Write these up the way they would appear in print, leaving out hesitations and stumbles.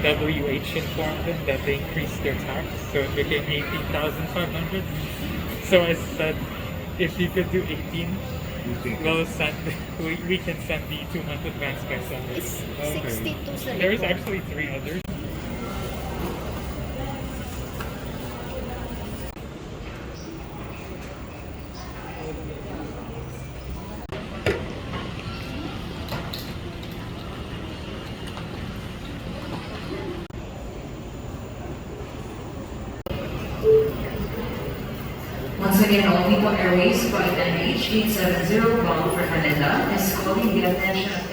that WH informed them that they increased their tax, so it became 18,500. So I said, if you could do 18, we'll send. We can send the 2-month advance by Sunday. It's 62 sa There's likod. actually 3 others. Once again, all People Airways flight MH870 bound for Canada is calling the attention of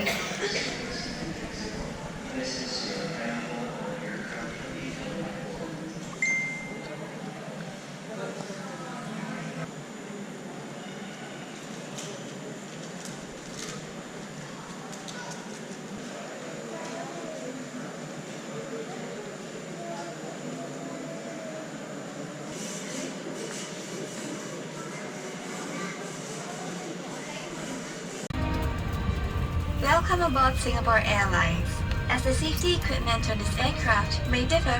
Welcome aboard Singapore Airlines. As the safety equipment on this aircraft may differ.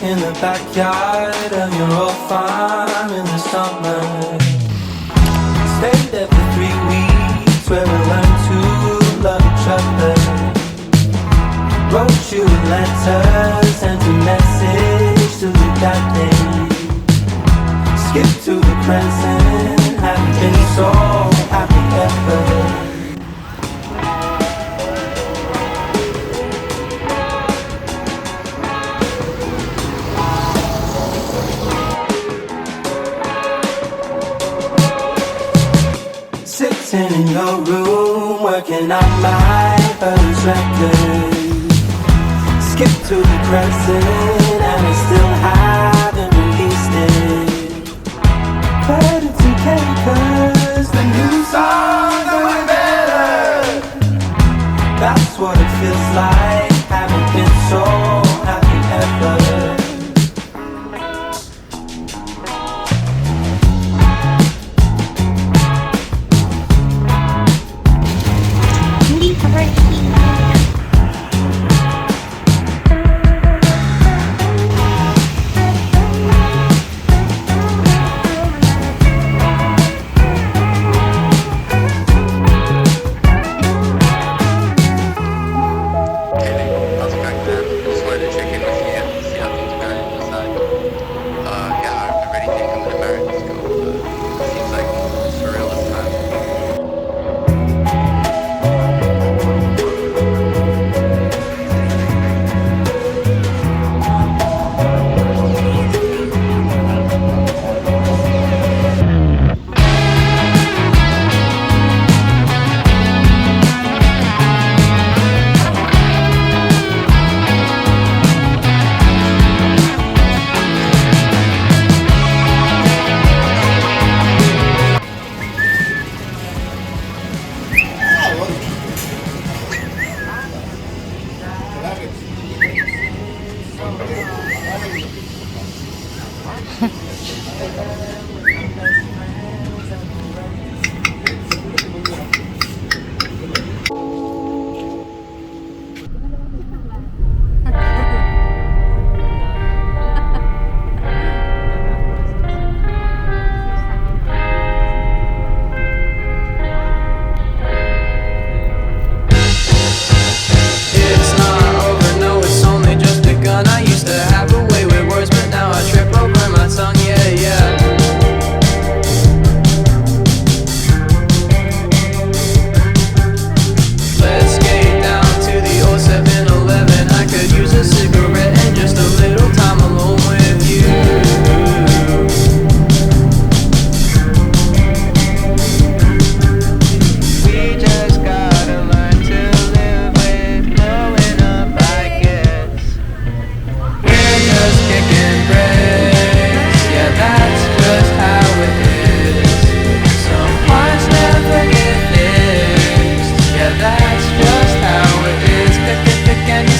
In the backyard of your old farm in the summer, stayed there for 3 weeks where we learned to love each other. Wrote you a letter, sent a message to the captain. Skip to the present, haven't been so happy ever. Sitting in your room working on my first record. Skip to the present and I still haven't released it. But it's okay, cause the new songs are way better. That's what it feels like, haven't been so happy ever.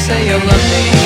Say you love me.